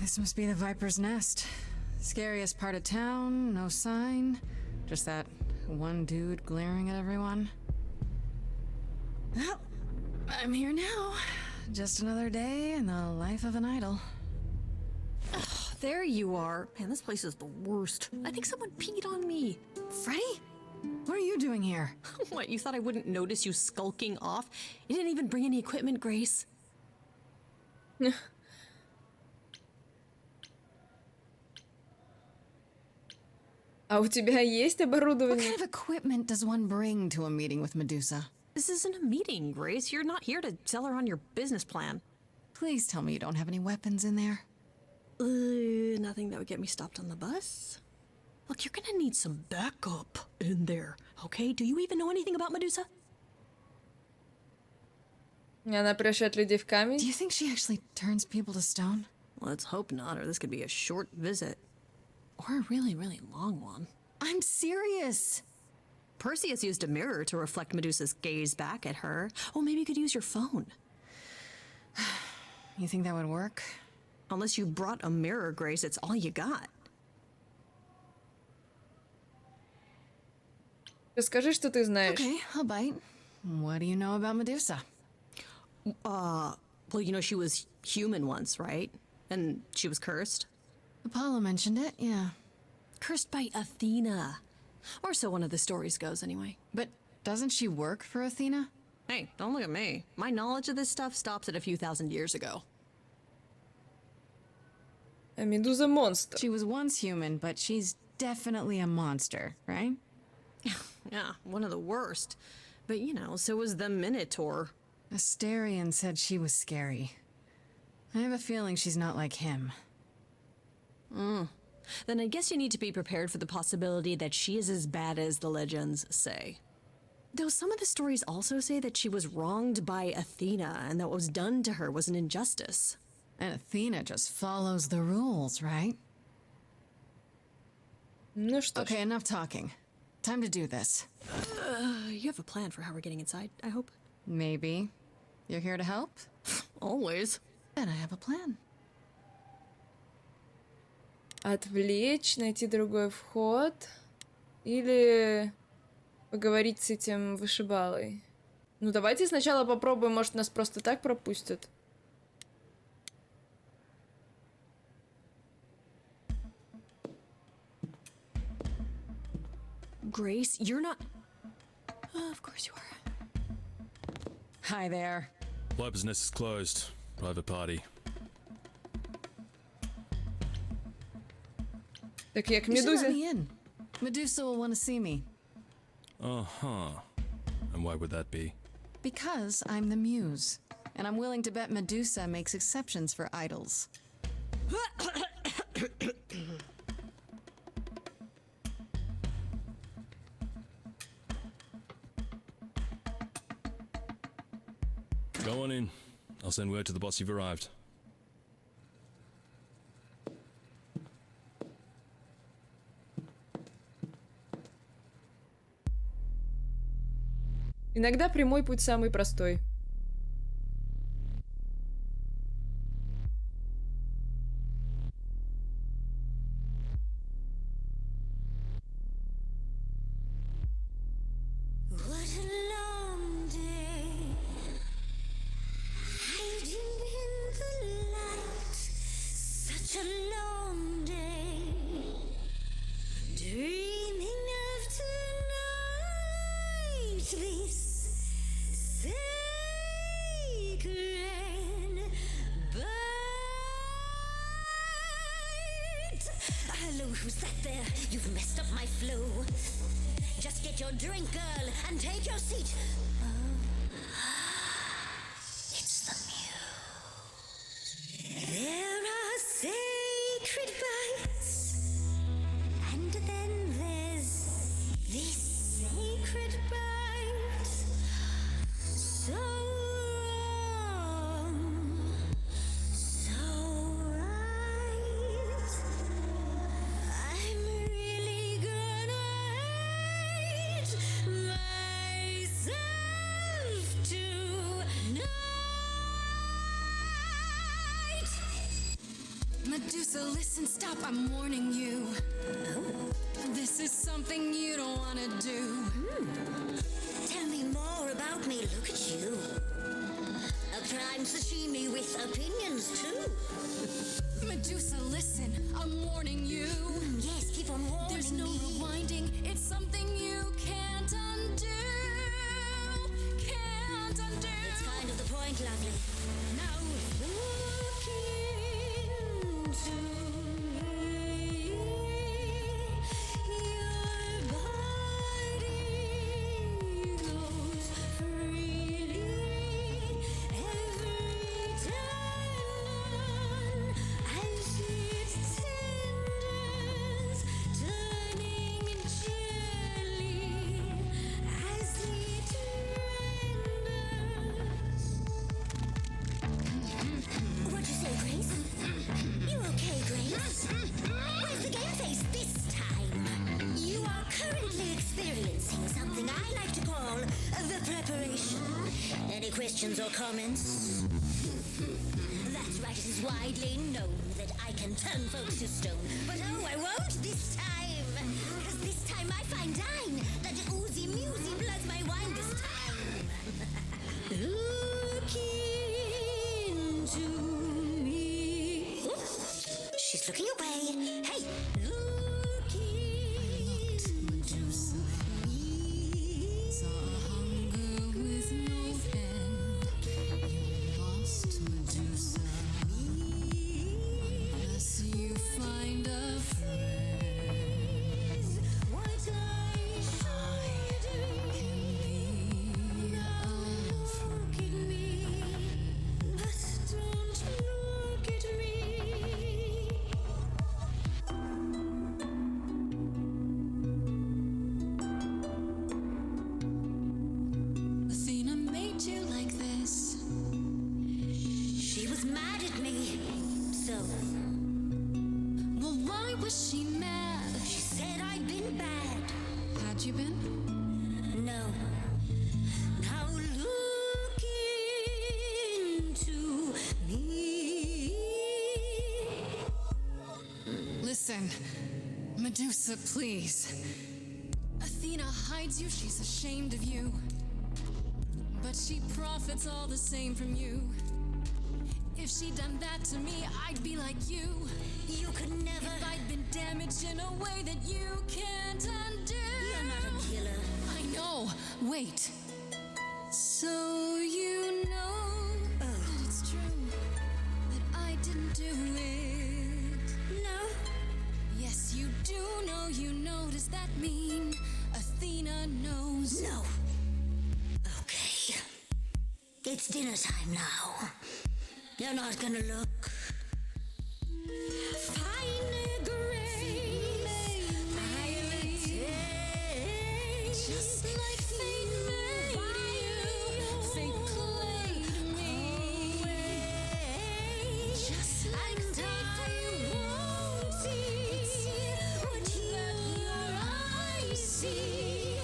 This must be the Viper's Nest. Scariest part of town, no sign. Just that one dude glaring at everyone. Well, I'm here now. Just another day in the life of an idol. Oh, there you are. Man, this place is the worst. I think someone peed on me. Freddy? What are you doing here? What, you thought I wouldn't notice you skulking off? You didn't even bring any equipment, Grace. А у тебя есть What оборудование? kind of equipment does one bring to a meeting with Medusa? This isn't a meeting, Grace. You're not here to sell her on your business plan. Please tell me you don't have any weapons in there. Nothing that would get me stopped on the bus. Look, you're gonna need some backup in there, okay? Do you even know anything about Medusa? Она превращает людей в камень. Do you think she actually turns people to stone? Let's hope not, or this could be a short visit. Or a really, really long one. I'm serious. Perseus used a mirror to reflect Medusa's gaze back at her. Oh, maybe you could use your phone. You think that would work? Unless you brought a mirror, Grace, it's all you got. Расскажи, что ты знаешь. Okay, I'll bite. What do you know about Medusa? Well, you know, she was human once, right? And she was cursed. Apollo mentioned it, yeah. Cursed by Athena. Or so one of the stories goes, anyway. But doesn't she work for Athena? Hey, don't look at me. My knowledge of this stuff stops at a few thousand years ago. Медуза монстр. She was once human, but she's definitely a monster, right? Yeah, one of the worst. But, you know, so was the Minotaur. Asterion said she was scary. I have a feeling she's not like him. Then I guess you need to be prepared for the possibility that she is as bad as the legends say. Though some of the stories also say that she was wronged by Athena and that what was done to her was an injustice. And Athena just follows the rules, right? Ну что ж. Okay, enough talking. Time to do this. You have a plan for how we're getting inside, I hope? Maybe. You're here to help? Always. Then I have a plan. Отвлечь, найти другой вход. Или поговорить с этим вышибалой. Ну давайте сначала попробуем, может нас просто так пропустят. Grace, you're not... of course you are. Hi there. Viper's Nest is closed. Private party. Так я к You should let Медузе. me in. Medusa will want to see me. Uh-huh. And why would that be? Because I'm the muse. And I'm willing to bet Medusa makes exceptions for idols. Go on in. I'll send word to the boss you've arrived. Иногда прямой путь самый простой. What a long day, hiding in the light. Such a long day, dreaming of tonight. This sacred bite. Hello, who's that there? You've messed up my flow. Just get your drink, girl, and take your seat. It's the muse. There are sacred bites, and then there's this sacred bite. So wrong, so right. I'm really gonna hate myself. Medusa, listen, stop, I'm warning you. This is something you don't want to do. Tell me more about me, look at you. A prime sashimi with opinions too. Medusa, listen, I'm warning you. Yes, keep on warning There's no me. rewinding, it's something you can't undo. Can't undo. It's kind of the point, lovely. Now look into me. Your body goes freely every time as it tenders, turning gently as it renders. What'd you say, Grace? You okay, Grace? Where's the game face this time? You are currently experiencing something I like to call the preparation. Any questions or comments? That's right, it is widely known that I can turn folks to stone. But oh, I won't this time. Because this time I find dine that oozy musy bloods my wine this time. Look into me. She's looking away. Hey, look into me. Saw hunger with no end. You lost Medusa. Unless you find a friend. What I should do. Can be a Look at me, but don't look at me. Athena made you like this. She was mad at me, so Well, why was she mad? she said I'd been bad. Had you been? No. Now look into me. Listen, Medusa, please. Athena hides you, she's ashamed of you. But she profits all the same from you. If she'd done that to me, I'd be like you. You could never. If I'd been damaged in a way that you can't undo. You're not a killer. I know. Wait. So you know that it's true that I didn't do it. No. Yes, you do know. You know. Does that mean Athena knows? No. Okay. It's dinner time now. You're not gonna look. Fine grace. I'll take. Just like fate made you, fate played me. Just like And I won't see what your eyes see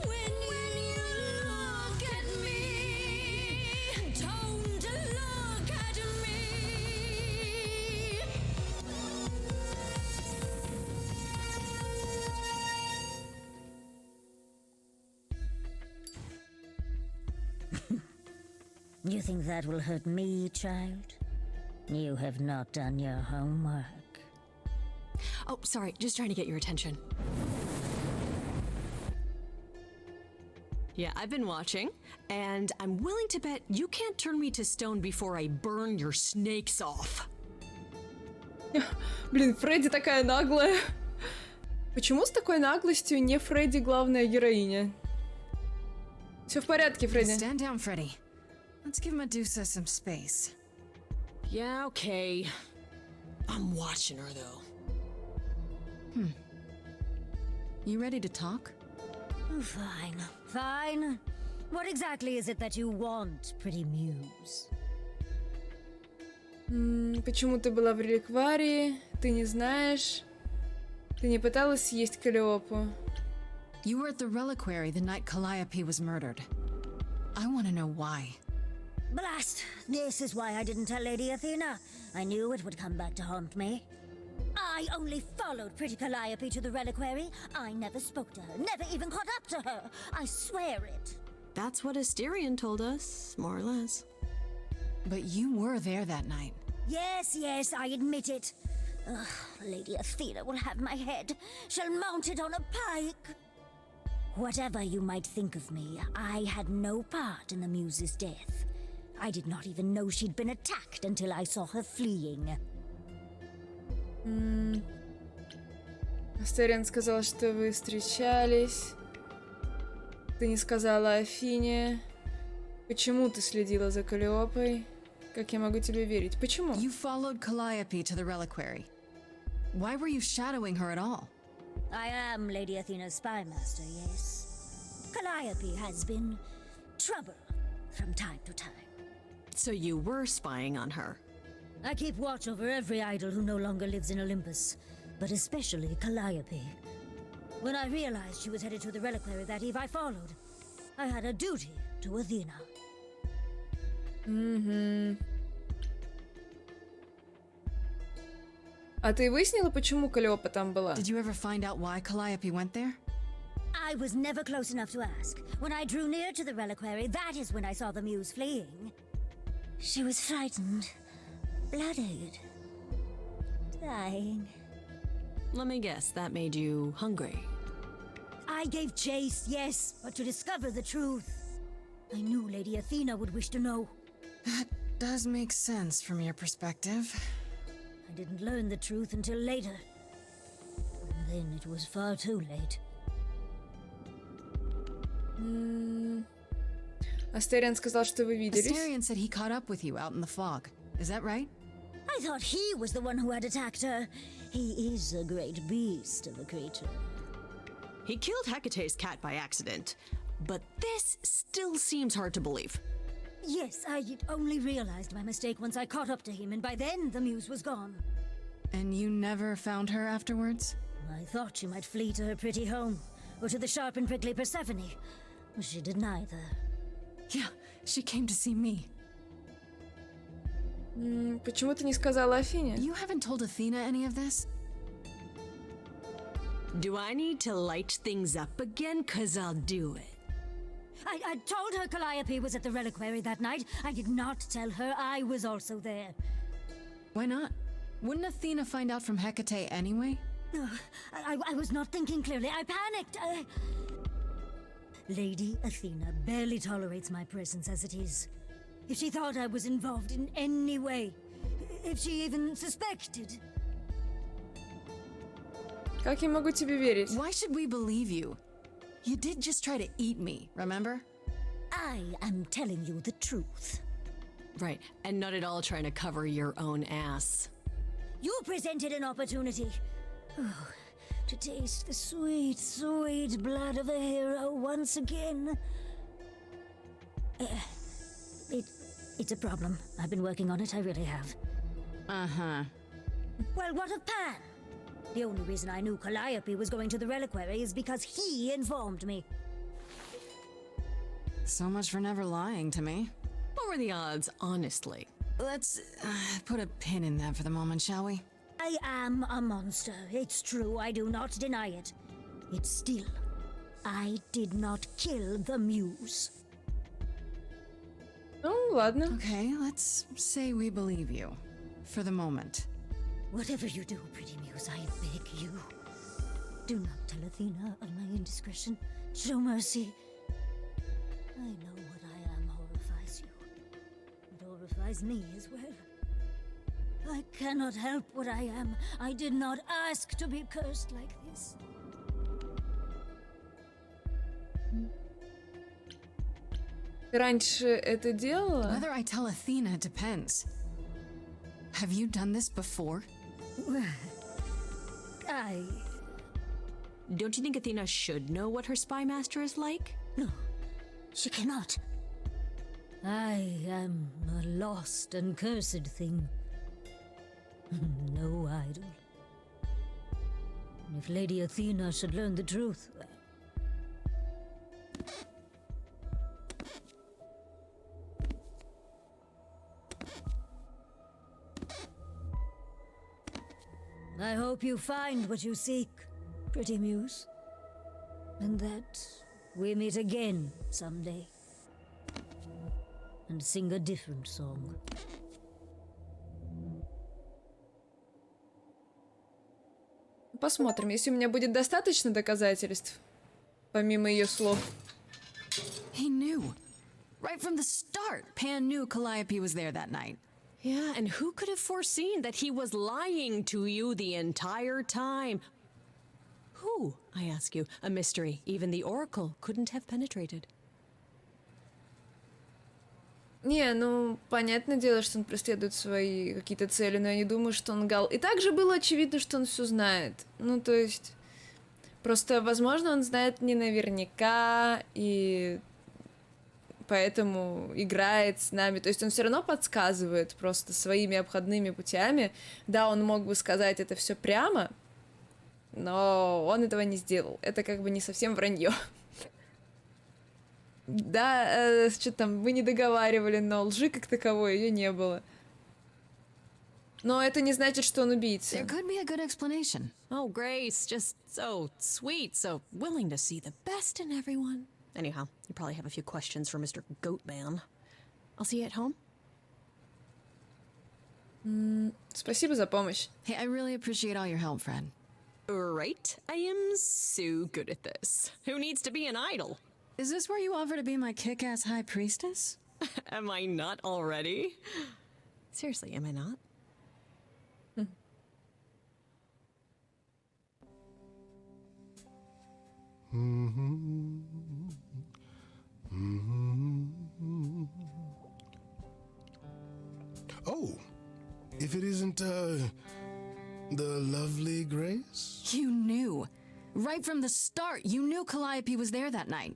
when you look at me. Don't look at me. You think that will hurt me, child? You have not done your homework. Oh, sorry, just trying to get your attention. Yeah, I've been watching, and I'm willing to bet you can't turn me to stone before I burn your snakes off. Блин, Фредди такая наглая. Почему с такой наглостью не Фредди главная героиня? Все в порядке, Фредди. Stand down, Freddy. Let's give Medusa some space. Yeah, okay. I'm watching her, though. You ready to talk? Fine, fine. What exactly is it that you want, pretty muse? Почему ты была в реликварии? Ты не знаешь? Ты не пыталась съесть Калиопу? You were at the reliquary the night Calliope was murdered. I want to know why. Blast! This is why I didn't tell Lady Athena. I knew it would come back to haunt me. I only followed pretty Calliope to the reliquary. I never spoke to her, never even caught up to her. I swear it. That's what Asterion told us, more or less. But you were there that night. Yes, I admit it. Ugh, Lady Athena will have my head. She'll mount it on a pike. Whatever you might think of me, I had no part in the Muse's death. I did not even know she'd been attacked until I saw her fleeing. Астерион сказал, что вы встречались. Ты не сказала Афине. Почему ты следила за Каллиопой? Как я могу тебе верить? Почему? You followed Calliope to the reliquary. Why were you shadowing her at all? I am Lady Athena's spy master, yes. Calliope has been trouble from time to time. So you were spying on her. I keep watch over every idol who no longer lives in Olympus, but especially Calliope. When I realized she was headed to the reliquary that eve, I followed. I had a duty to Athena. А ты выяснила, почему Каллиопа там была? Did you ever find out why Calliope went there? I was never close enough to ask. When I drew near to the reliquary, that is when I saw the Muse fleeing. She was frightened, bloodied, dying. Let me guess, that made you hungry. I gave chase, yes, but to discover the truth. I knew Lady Athena would wish to know. That does make sense from your perspective. I didn't learn the truth until later. And then it was far too late. Астерион сказал, что вы виделись. Asterion said he caught up with you out in the fog. Is that right? I thought he was the one who had attacked her. He is a great beast of a creature. He killed Hecate's cat by accident, but this still seems hard to believe. Yes, I only realized my mistake once I caught up to him, and by then the Muse was gone. And you never found her afterwards? I thought she might flee to her pretty home, or to the sharp and prickly Persephone. She did neither. Yeah, she came to see me. Почему ты не сказала Афине? You haven't told Athena any of this? Do I need to light things up again? 'Cause I'll do it. I told her Calliope was at the reliquary that night. I did not tell her I was also there. Why not? Wouldn't Athena find out from Hecate anyway? I was not thinking clearly. I panicked. Lady Athena barely tolerates my presence as it is. If she thought I was involved in any way, if she even suspected. Как я могу тебе верить? Why should we believe you? You did just try to eat me, remember? I am telling you the truth. Right, and not at all trying to cover your own ass. You presented an opportunity. Oh, to taste the sweet, sweet blood of a hero once again. It's a problem. I've been working on it, I really have. Uh-huh. Well, what of Pan? The only reason I knew Calliope was going to the reliquary is because he informed me. So much for never lying to me. What were the odds, honestly? Let's put a pin in that for the moment, shall we? I am a monster. It's true, I do not deny it. It's still, I did not kill the Muse. Ну, ладно. Okay, let's say we believe you. For the moment. Whatever you do, pretty Muse, I beg you. Do not tell Athena of my indiscretion. Show mercy. I know what I am horrifies you. It horrifies me as well. I cannot help what I am. I did not ask to be cursed like this. Ты раньше это делала? Whether I tell Athena depends. Have you done this before? Don't you think Athena should know what her spy master is like? No, she cannot. I am a lost and cursed thing. No idol. If Lady Athena should learn the truth, I hope you find what you seek, pretty muse. And that we meet again someday. And sing a different song. Посмотрим, если у меня будет достаточно доказательств, помимо ее слов. He knew. Right from the start, Pan knew Calliope was there that night. Yeah, and who could have foreseen that he was lying to you the entire time? Who, I ask you, a mystery even the Oracle couldn't have penetrated. Не, ну, понятное дело, что он преследует свои какие-то цели, но я не думаю, что он лгал. И также было очевидно, что он все знает. Ну, то есть, просто, возможно, он знает не наверняка, и поэтому играет с нами. То есть он все равно подсказывает просто своими обходными путями. Да, он мог бы сказать это все прямо, но он этого не сделал. Это как бы не совсем вранье. Да, что там, вы не договаривали, но лжи как таковой ее не было. Но это не значит, что он убийца. There could be a good explanation. Oh, Grace, just so sweet, so willing to see the best in everyone. Anyhow, you probably have a few questions for Mr. Goatman. I'll see you at home. Спасибо за помощь. Hey, I really appreciate all your help, Fred. Right? I am so good at this. Who needs to be an idol? Is this where you offer to be my kick-ass high priestess? Am I not already? Seriously, am I not? Oh, if it isn't, the lovely Grace? You knew. Right from the start, you knew Calliope was there that night.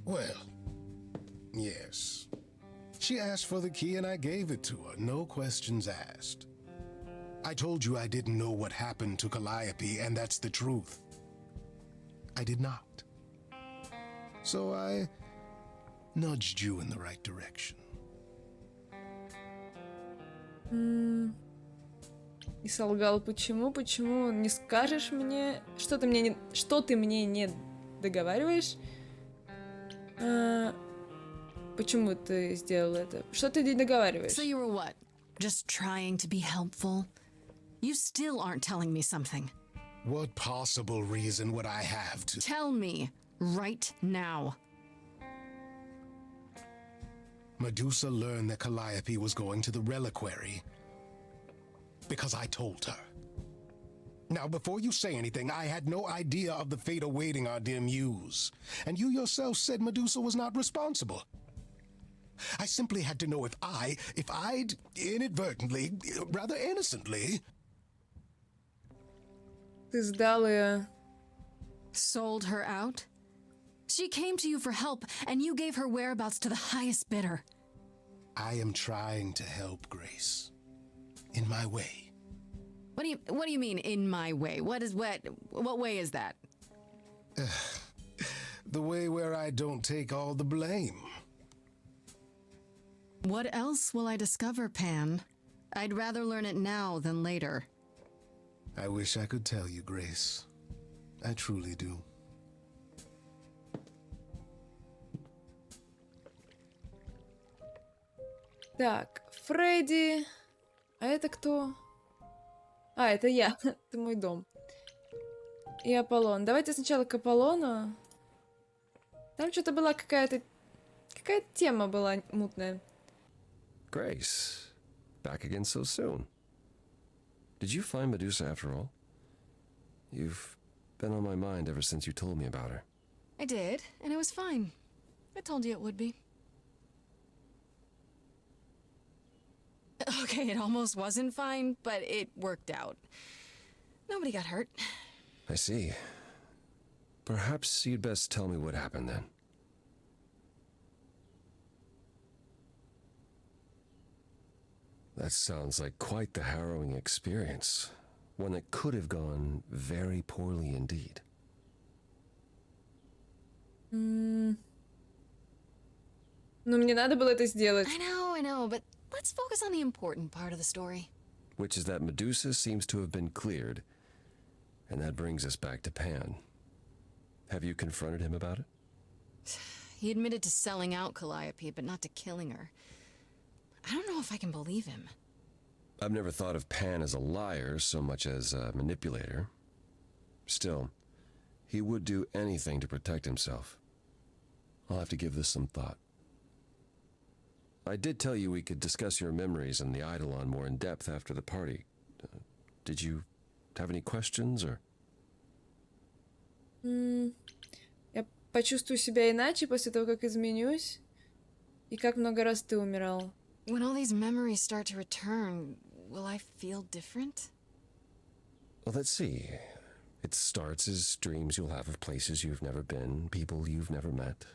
Well, yes. She asked for the key and I gave it to her, no questions asked. I told you I didn't know what happened to Calliope, and that's the truth. I did not. So I nudged you in the right direction. И солгал. Почему? Почему не скажешь мне? Что ты мне не договариваешь? Почему ты сделал это? Что ты не договариваешь? So you were what? Just trying to be helpful? You still aren't telling me something. What possible reason would I have to... Tell me right now. Medusa learned that Calliope was going to the reliquary because I told her. Now, before you say anything, I had no idea of the fate awaiting our dear muse. And you yourself said Medusa was not responsible. I simply had to know if I'd inadvertently, rather innocently... Ты сдал ее. Sold her out? She came to you for help, and you gave her whereabouts to the highest bidder. I am trying to help Grace. In my way. What do you mean, in my way? What way is that? The way where I don't take all the blame. What else will I discover, Pan? I'd rather learn it now than later. I wish I could tell you, Grace. I truly do. Так, Фредди. А это кто? А, это я. Это мой дом. И Аполлон. Давайте сначала к Аполлону. Там что-то была какая-то тема была мутная. Grace, back again so soon. Did you find Medusa after all? You've been on my mind ever since you told me about her. I did, and it was fine. I told you it would be. Okay, it almost wasn't fine, but it worked out. Nobody got hurt. I see. Perhaps you'd best tell me what happened then. That sounds like quite the harrowing experience. One that could have gone very poorly indeed. Ну, мне надо было это сделать. I know, but let's focus on the important part of the story. which is that Medusa seems to have been cleared, and that brings us back to Pan. Have you confronted him about it? He admitted to selling out Calliope, but not to killing her. I don't know if I can believe him. I've never thought of Pan as a liar so much as a manipulator. Still, he would do anything to protect himself. I'll have to give this some thought. I did tell you we could discuss your memories and the Eidolon more in depth after the party. Did you have any questions, or... Я почувствую себя иначе после того, как изменюсь. И как много раз ты умирал. When all these memories start to return, will I feel different? Well, let's see. It starts as dreams you'll have of places you've never been, people you've never met,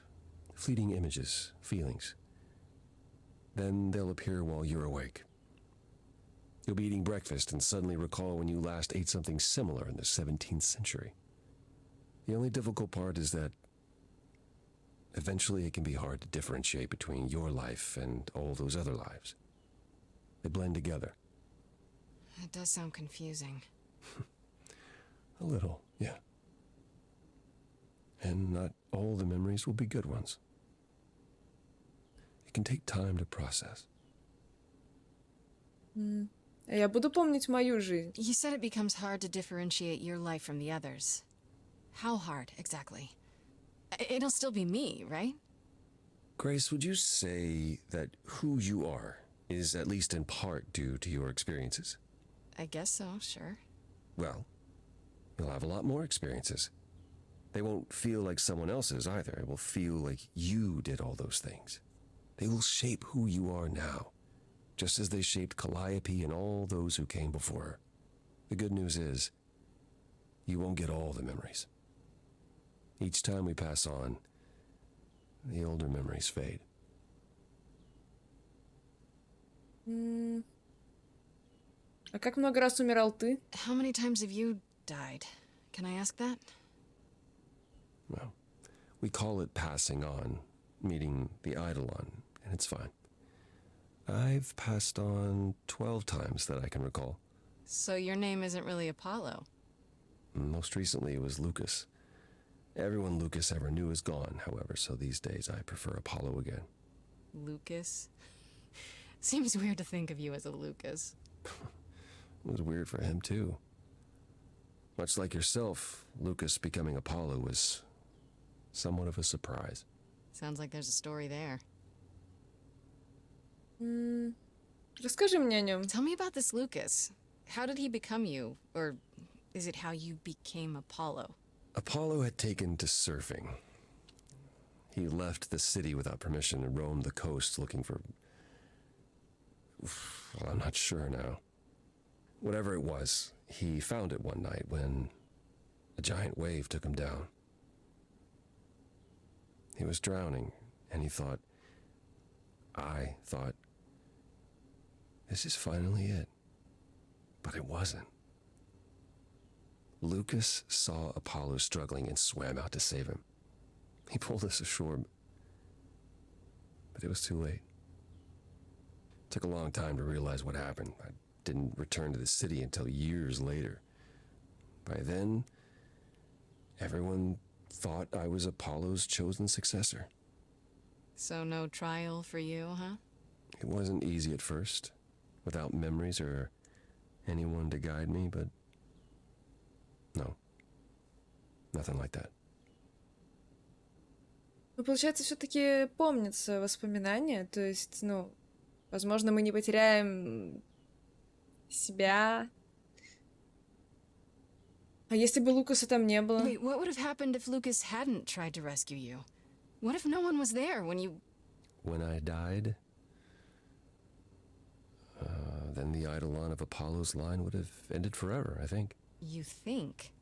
fleeting images, feelings. Then they'll appear while you're awake. You'll be eating breakfast and suddenly recall when you last ate something similar in the 17th century. The only difficult part is that eventually it can be hard to differentiate between your life and all those other lives. They blend together. It does sound confusing. A little, yeah. And not all the memories will be good ones. It can take time to process. Я буду помнить мою жизнь. You said it becomes hard to differentiate your life from the others. How hard, exactly? It'll still be me, right? Grace, would you say that who you are is at least in part due to your experiences? I guess so, sure. Well, you'll have a lot more experiences. They won't feel like someone else's either. It will feel like you did all those things. They will shape who you are now, just as they shaped Calliope and all those who came before her. The good news is, you won't get all the memories. Each time we pass on, the older memories fade. А как много раз умирал ты? How many times have you died? Can I ask that? Well, we call it passing on, meeting the Eidolon, and it's fine. I've passed on 12 times that I can recall. So your name isn't really Apollo? Most recently it was Lucas. Everyone Lucas ever knew is gone, however, so these days I prefer Apollo again. Lucas? Seems weird to think of you as a Lucas. It was weird for him, too. Much like yourself, Lucas becoming Apollo was somewhat of a surprise. Sounds like there's a story there. Расскажи мне о нем. Tell me about this Lucas. How did he become you? Or is it how you became Apollo? Apollo had taken to surfing. He left the city without permission and roamed the coast looking for... Well, I'm not sure now. Whatever it was, he found it one night when a giant wave took him down. He was drowning, and I thought, this is finally it. But it wasn't. Lucas saw Apollo struggling and swam out to save him. He pulled us ashore, but it was too late. It took a long time to realize what happened. I didn't return to the city until years later. By then, everyone thought I was Apollo's chosen successor. So no trial for you, huh? It wasn't easy at first, without memories or anyone to guide me, but no, nothing like that. Ну, получается, все-таки помнятся воспоминания, то есть, ну, возможно, мы не потеряем себя. А если бы Лукаса там не было? Wait, what would have happened if Lucas hadn't tried to rescue you? What if no one was there when you... When I died, then the Eidolon of Apollo's line would have ended forever, I think. You think?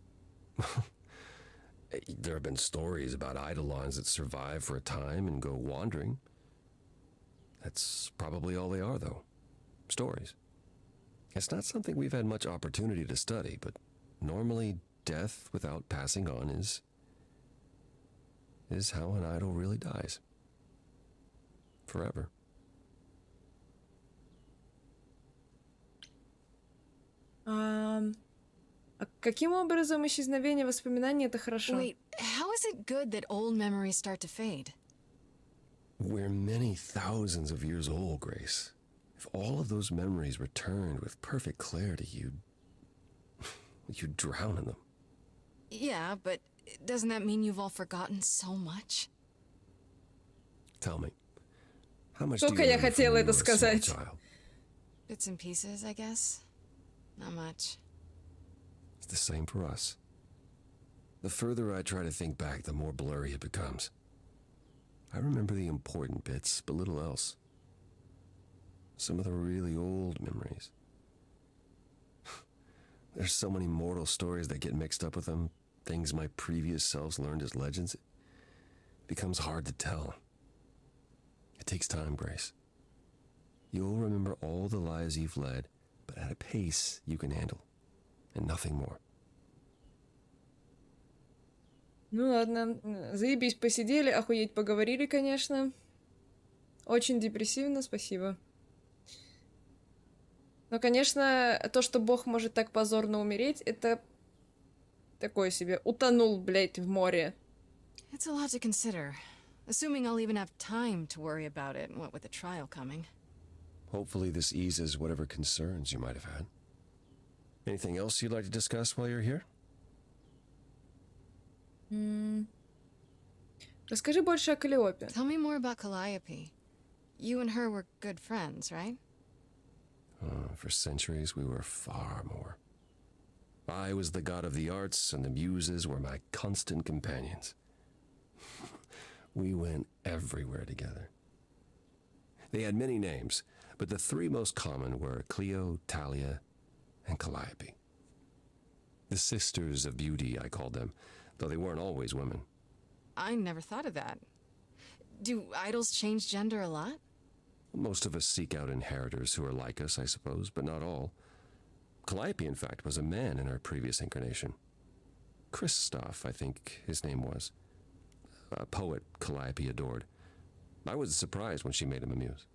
There have been stories about Eidolons that survive for a time and go wandering. That's probably all they are, though. Stories. It's not something we've had much opportunity to study, but normally death without passing on is how an idol really dies. Forever. А каким образом исчезновение воспоминаний это хорошо? Wait, how is it good that old memories start to fade? We're many thousands of years old, Grace. If all of those memories returned with perfect clarity, you'd drown in them. Yeah, but doesn't that mean you've all forgotten so much? Tell me, how much do you Только я remember from хотела when это you were a small сказать. child? Bits and pieces, I guess. Not much. It's the same for us. The further I try to think back, the more blurry it becomes. I remember the important bits, but little else. Some of the really old memories. There's so many mortal stories that get mixed up with them, things my previous selves learned as legends. It becomes hard to tell. It takes time, Grace. You'll remember all the lives you've led, but at a pace you can handle, and nothing more. Ну ладно, заебись, посидели, охуеть, поговорили, конечно. Очень депрессивно, спасибо. Но, конечно, то, что Бог может так позорно умереть, это такое себе. Утонул, блядь, в море. It's a lot to consider. Assuming I'll even have time to worry about it, what with the trial coming. Hopefully this eases whatever concerns you might have had. Anything else you'd like to discuss while you're here? Расскажи больше о Калиопе. Tell me more about Calliope. You and her were good friends, right? For centuries, we were far more. I was the god of the arts, and the muses were my constant companions. We went everywhere together. They had many names, but the three most common were Clio, Talia, and Calliope. The sisters of beauty, I called them, though they weren't always women. I never thought of that. Do idols change gender a lot? Most of us seek out inheritors who are like us, I suppose, but not all. Calliope, in fact, was a man in our previous incarnation. Christoph, I think his name was. A poet Calliope adored. I was surprised when she made him a muse.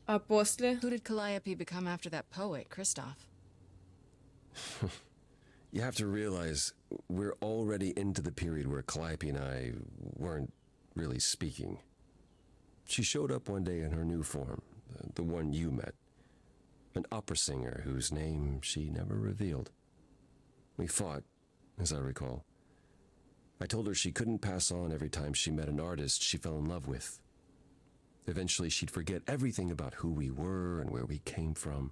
А после? Who did Calliope become after that poet, Christoph? You have to realize we're already into the period where Calliope and I weren't really speaking. She showed up one day in her new form, the one you met. An opera singer whose name she never revealed. We fought, as I recall. I told her she couldn't pass on every time she met an artist she fell in love with. Eventually she'd forget everything about who we were and where we came from.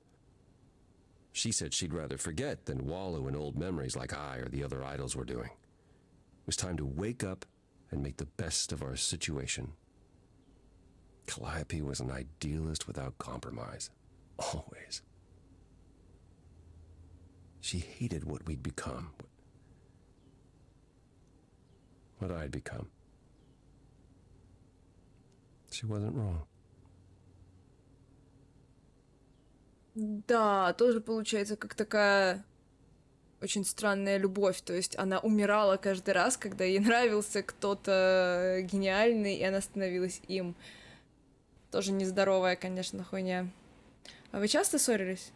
She said she'd rather forget than wallow in old memories like I or the other idols were doing. It was time to wake up and make the best of our situation. Calliope was an idealist without compromise. Always. She hated what we'd become. What I'd become. She wasn't wrong. Да, тоже получается как такая очень странная любовь. То есть она умирала каждый раз, когда ей нравился кто-то гениальный, и она становилась им. Тоже нездоровая, конечно, хуйня. А вы часто ссорились?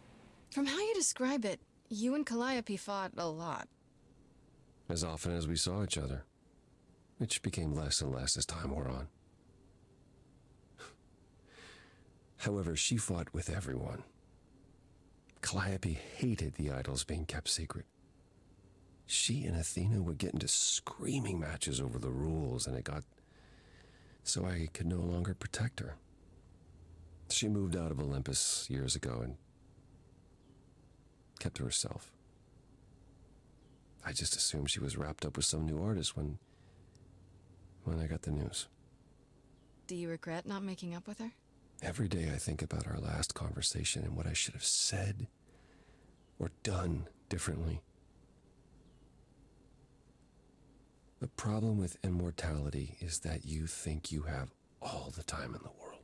From how you describe it, you and Calliope fought a lot. As often as we saw each other, which became less and less as time wore on. However, she fought with everyone. Calliope hated the idols being kept secret. She and Athena would get into screaming matches over the rules, and it got so I could no longer protect her. She moved out of Olympus years ago and kept to herself. I just assumed she was wrapped up with some new artist when I got the news. Do you regret not making up with her? Every day I think about our last conversation and what I should have said or done differently. The problem with immortality is that you think you have all the time in the world.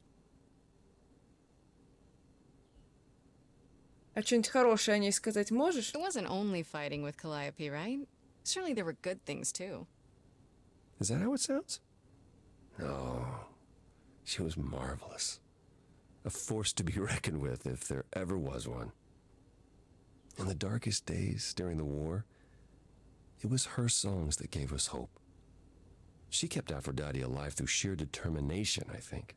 А что-нибудь хорошее о ней сказать можешь? It wasn't only fighting with Calliope, right? Surely there were good things too. Is that how it sounds? No. She was marvelous. A force to be reckoned with if there ever was one. In the darkest days during the war, it was her songs that gave us hope. She kept Aphrodite alive through sheer determination, I think.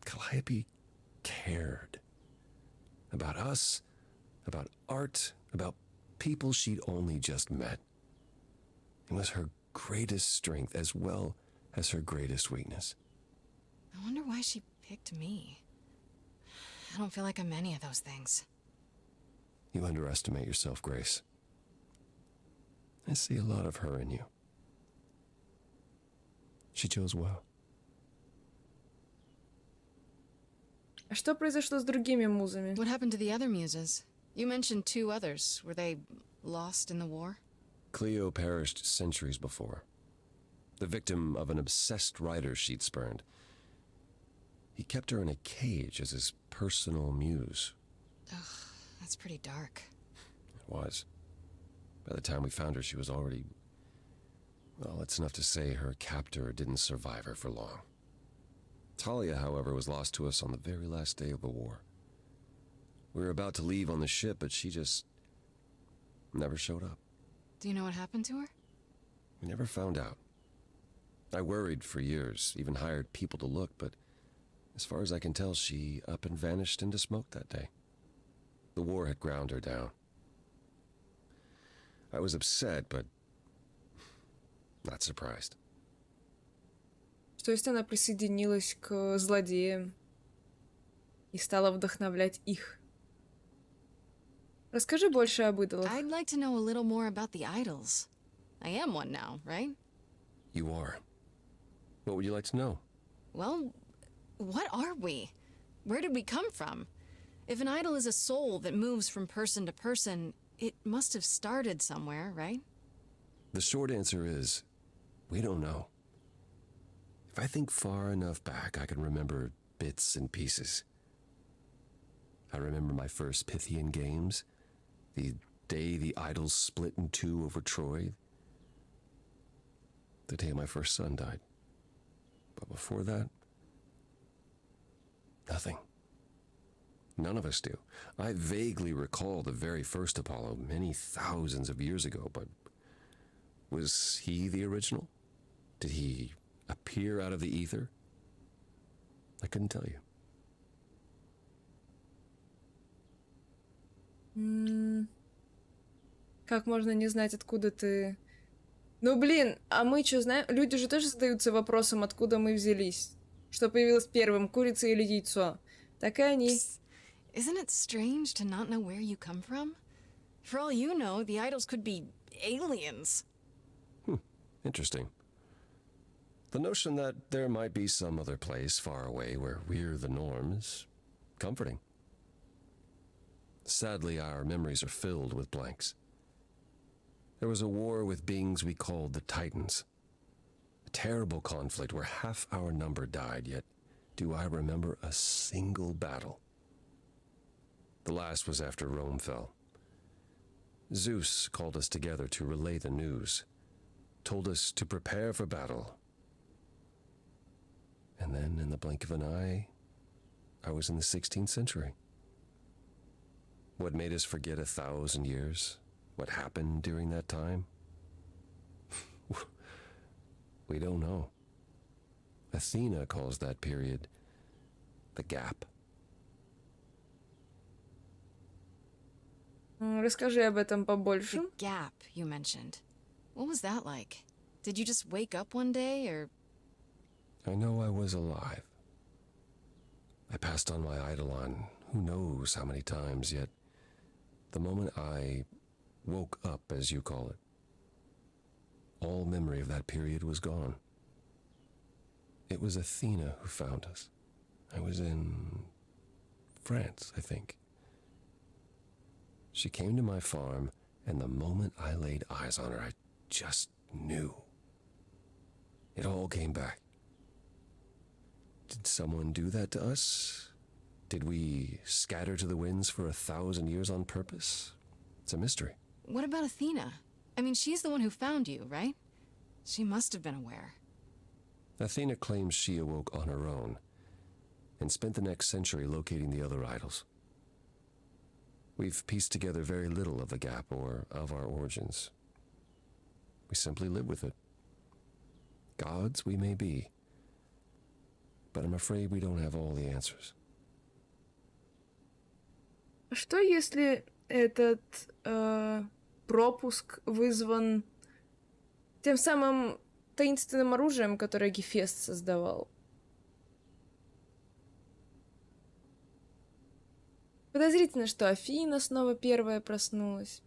Calliope cared. About us, about art, about people she'd only just met. It was her greatest strength as well as her greatest weakness. I wonder why she picked me. I don't feel like I'm any of those things. You underestimate yourself, Grace. I see a lot of her in you. She chose well. А что произошло с другими музами? What happened to the other muses? You mentioned 2 others. Were they lost in the war? Cleo perished centuries before, the victim of an obsessed writer she'd spurned. He kept her in a cage as his personal muse. Ugh, that's pretty dark. It was. By the time we found her, she was already... Well, it's enough to say her captor didn't survive her for long. Talia, however, was lost to us on the very last day of the war. We were about to leave on the ship, but she just never showed up. Do you know what happened to her? We never found out. I worried for years, even hired people to look, but as far as I can tell, she up and vanished into smoke that day. The war had ground her down. I was upset, but not surprised. То есть она присоединилась к злодеям и стала вдохновлять их. Расскажи больше об идолах. I'd like to know a little more about the idols. I am one now, right? You are. What would you like to know? Well, what are we? Where did we come from? If an idol is a soul that moves from person to person, it must have started somewhere, right? The short answer is, we don't know. If I think far enough back, I can remember bits and pieces. I remember my first Pythian games, the day the idols split in 2 over Troy, the day my first son died. But before that, nothing. None of us do. I vaguely recall the very first Apollo many thousands of years ago, but was he the original? Did he appear out of the ether? I couldn't tell you. Как можно не знать, откуда ты... Ну, блин, а мы что знаем? Люди же тоже задаются вопросом, откуда мы взялись. Что появилось первым, курица или яйцо? Так и они. Isn't it strange to not know where you come from? For all you know, the idols could be aliens. Interesting. The notion that there might be some other place far away where we're the norm is comforting. Sadly, our memories are filled with blanks. There was a war with beings we called the Titans. A terrible conflict where half our number died, yet do I remember a single battle. The last was after Rome fell. Zeus called us together to relay the news, told us to prepare for battle. And then, in the blink of an eye, I was in the 16th century. What made us forget 1,000 years? What happened during that time? We don't know. Athena calls that period the gap. Расскажи об этом побольше. The gap you mentioned. What was that like? Did you just wake up one day, or... I know I was alive. I passed on my eidolon who knows how many times, yet the moment I woke up, as you call it, all memory of that period was gone. It was Athena who found us. I was in France, I think. She came to my farm, and the moment I laid eyes on her, I just knew. It all came back. Did someone do that to us? Did we scatter to the winds for 1,000 years on purpose? It's a mystery. What about Athena? I mean, she's the one who found you, right? She must have been aware. Athena claims she awoke on her own and spent the next century locating the other idols. We've pieced together very little of the gap or of our origins. We simply live with it. Gods we may be, but I'm afraid we don't have all the answers. Что если этот пропуск вызван тем самым таинственным оружием, которое Гефест создавал? Подозрительно, что Афина снова первая проснулась.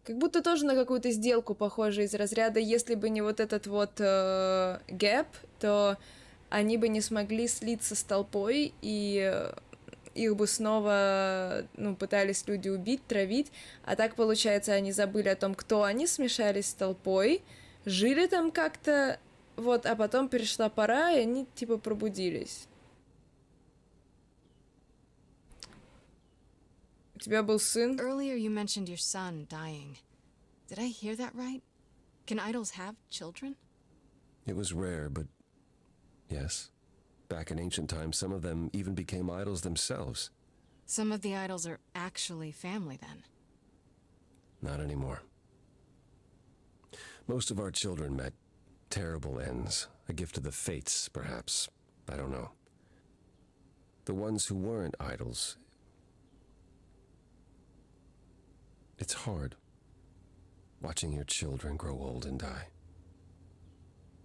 Как будто тоже на какую-то сделку похоже из разряда, если бы не вот этот вот гэп, то они бы не смогли слиться с толпой, и их бы снова, пытались люди убить, травить, а так, получается, они забыли о том, кто они, смешались с толпой, жили там как-то, вот, а потом пришла пора, и они, типа, пробудились. У тебя был сын? Earlier you mentioned your son dying. Did I hear that right? Can idols have children? It was rare, but yes. Back in ancient times, some of them even became idols themselves. Some of the idols are actually family then. Not anymore. Most of our children met terrible ends. A gift of the fates, perhaps. I don't know. The ones who weren't idols. It's hard. Watching your children grow old and die.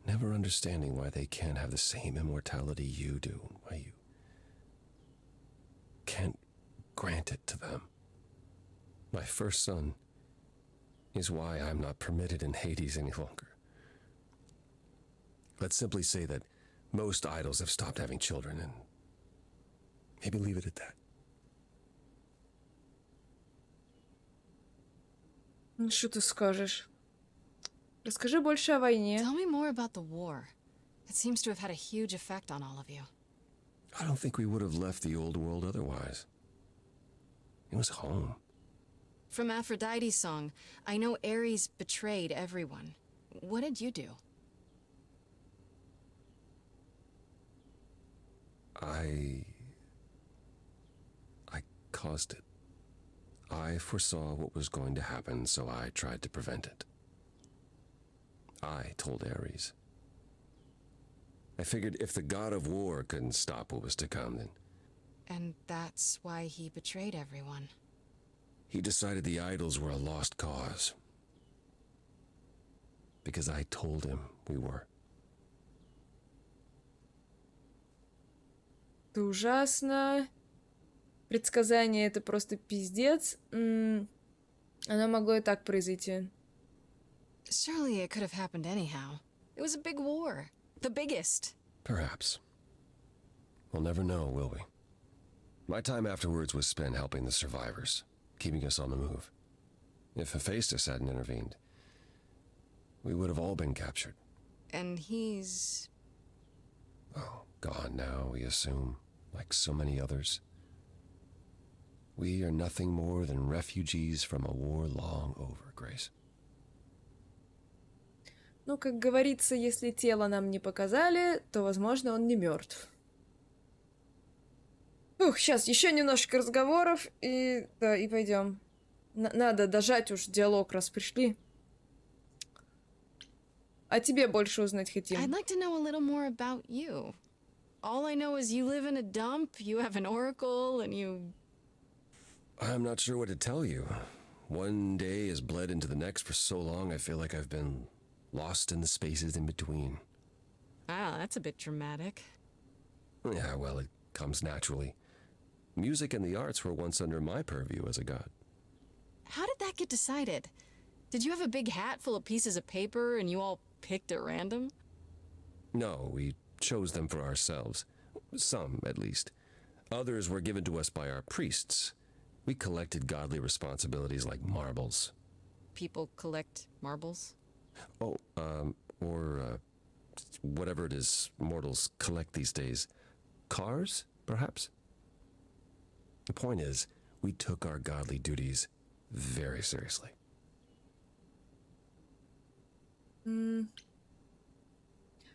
Never understanding why they can't have the same immortality you do. Why you can't grant it to them. My first son is why I'm not permitted in Hades any longer. Let's simply say that most idols have stopped having children, and maybe leave it at that. Ну, что ты скажешь? Расскажи больше о войне. Tell me more about the war. It seems to have had a huge effect on all of you. I don't think we would have left the old world otherwise. It was home. From Aphrodite's song, I know Ares betrayed everyone. What did you do? I caused it. I foresaw what was going to happen, so I tried to prevent it. I told Ares. I figured if the god of war couldn't stop what was to come, then And that's why he betrayed everyone. he decided the idols were a lost cause. Because I told him we were. Это ужасно. Предсказание — это просто пиздец. Оно могло и так произойти. Surely it could have happened anyhow. It was a big war. The biggest. Perhaps. We'll never know, will we? My time afterwards was spent helping the survivors, keeping us on the move. If Hephaestus hadn't intervened, we would have all been captured. And he's... Oh, gone now, we assume, like so many others. We are nothing more than refugees from a war long over, Grace. Ну, как говорится, если тело нам не показали, то, возможно, он не мертв. Ух, сейчас еще немножко разговоров, и пойдем. Надо дожать уж диалог, раз пришли. О тебе больше узнать хотим. I'd like to know a little more about you. All I know is you live in a dump, you have an oracle, and you... I'm not sure what to tell you. One day has bled into the next for so long I feel like I've been lost in the spaces in between. Wow, that's a bit dramatic. Yeah, well, it comes naturally. Music and the arts were once under my purview as a god. How did that get decided? Did you have a big hat full of pieces of paper and you all picked at random? No, we chose them for ourselves. Some, at least. Others were given to us by our priests. We collected godly responsibilities like marbles. People collect marbles? Oh, or whatever it is mortals collect these days. Cars, perhaps? The point is, we took our godly duties very seriously.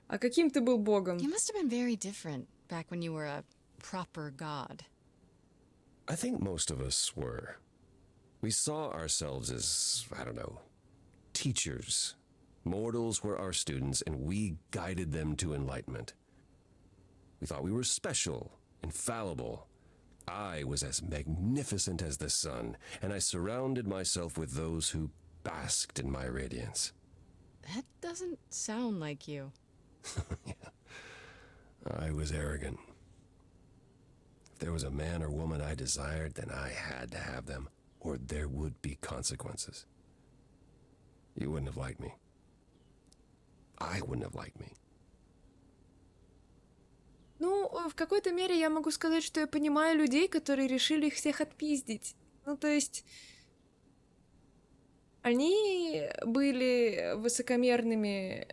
А каким ты был богом? You must have been very different back when you were a proper god. I think most of us were. We saw ourselves as, I don't know, teachers. Mortals were our students, and we guided them to enlightenment. We thought we were special, infallible. I was as magnificent as the sun, and I surrounded myself with those who basked in my radiance. That doesn't sound like you. Yeah. I was arrogant. If there was a man or woman I desired, then I had to have them, or there would be consequences. You wouldn't have liked me. I wouldn't have liked me. Ну, в какой-то мере я могу сказать, что я понимаю людей, которые решили их всех отпиздить. Ну, то есть... Они были высокомерными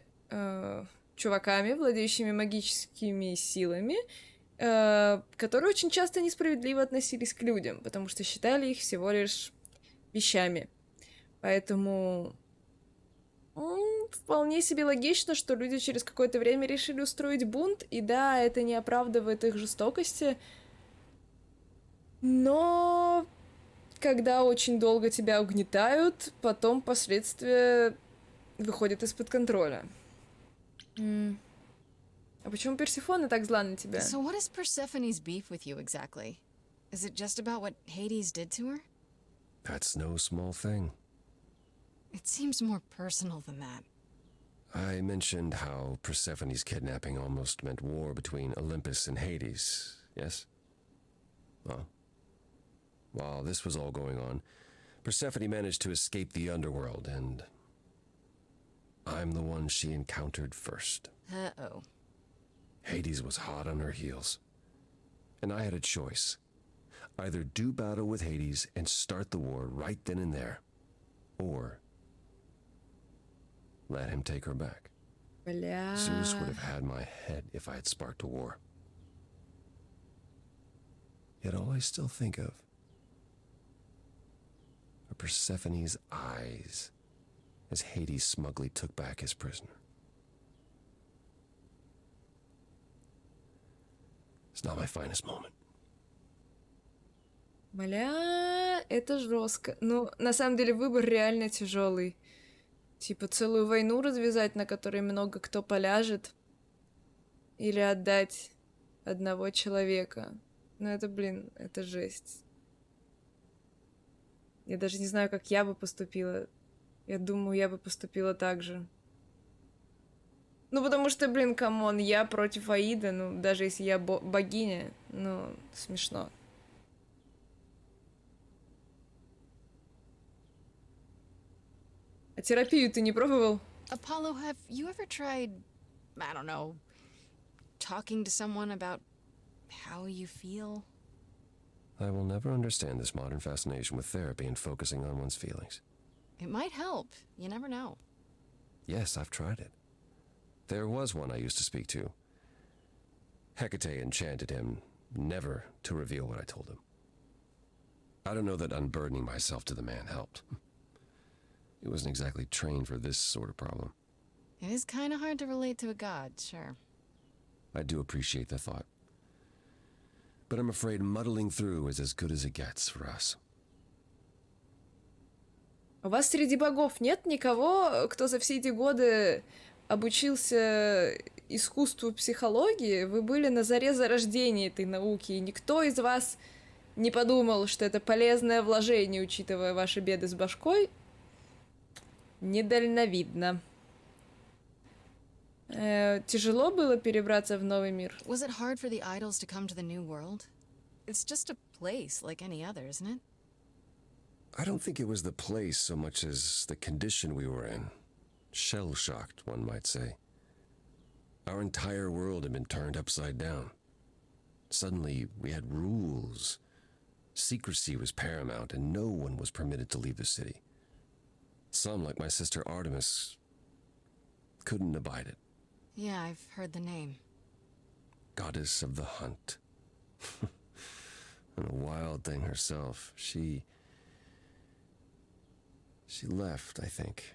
чуваками, владеющими магическими силами, которые очень часто несправедливо относились к людям, потому что считали их всего лишь вещами. Поэтому вполне себе логично, что люди через какое-то время решили устроить бунт, и да, это не оправдывает их жестокости, но когда очень долго тебя угнетают, потом последствия выходят из-под контроля. А почему Персефона так зла на тебя? So what is Persephone's beef with you exactly? Is it just about what Hades did to her? That's no small thing. It seems more personal than that. I mentioned how Persephone's kidnapping almost meant war between Olympus and Hades, yes? Well, while this was all going on, Persephone managed to escape the underworld, and I'm the one she encountered first. Uh-oh. Hades was hot on her heels, and I had a choice. Either do battle with Hades and start the war right then and there, or let him take her back. Бля... Zeus would have had my head if I had sparked a war. Yet all I still think of are Persephone's eyes as Hades smugly took back his prisoner. It's not my finest moment. Бля, это жестко. Ну, на самом деле, выбор реально тяжелый. Типа целую войну развязать, на которой много кто поляжет, или отдать одного человека. Ну это, блин, это жесть. Я даже не знаю, как я бы поступила. Я думаю, я бы поступила так же. Ну, потому что, блин, камон, я против Аида, ну, даже если я богиня, ну, смешно. А терапию ты не пробовал? Apollo, have you ever tried, I don't know, talking to someone about how you feel? I will never understand this modern fascination with therapy and focusing on one's feelings. It might help. You never know. Yes, I've tried it. There was one I used to speak to. Hecate enchanted him never to reveal what I told him. I don't know that unburdening myself to the man helped. He wasn't exactly trained for this sort of problem. It is kind of hard to relate to a god, sure. I do appreciate the thought. But I'm afraid muddling through is as good as it gets for us. У вас среди богов нет никого, кто за все эти годы обучился искусству психологии? Вы были на заре зарождения этой науки, и никто из вас не подумал, что это полезное вложение, учитывая ваши беды с башкой? Недальновидно. Тяжело было перебраться в новый мир? Was it hard for the idols to come to the new world? It's just a place like any other, isn't it? I don't think it was the place so much as the condition we were in. Shell-shocked, one might say. Our entire world had been turned upside down. Suddenly, we had rules. Secrecy was paramount, and no one was permitted to leave the city. Some, like my sister Artemis, couldn't abide it. Yeah, I've heard the name. Goddess of the hunt. And a wild thing herself. She left, I think.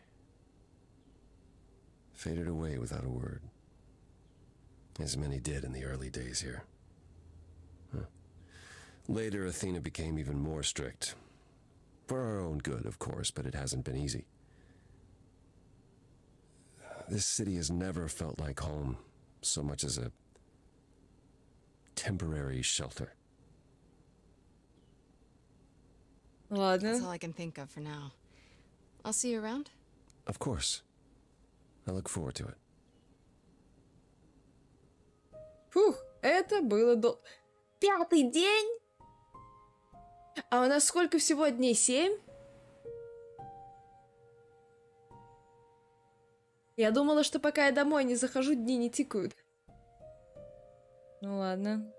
Faded away without a word. As many did in the early days here. Later, Athena became even more strict. For our own good, of course, but it hasn't been easy. This city has never felt like home so much as a temporary shelter. That's Ладно. all I can think of for now. I'll see you around. Of course. I look forward to it. Фух, это было 5-й день. А у нас сколько всего дней? 7? Я думала, что пока я домой не захожу, дни не тикают. Ну ладно.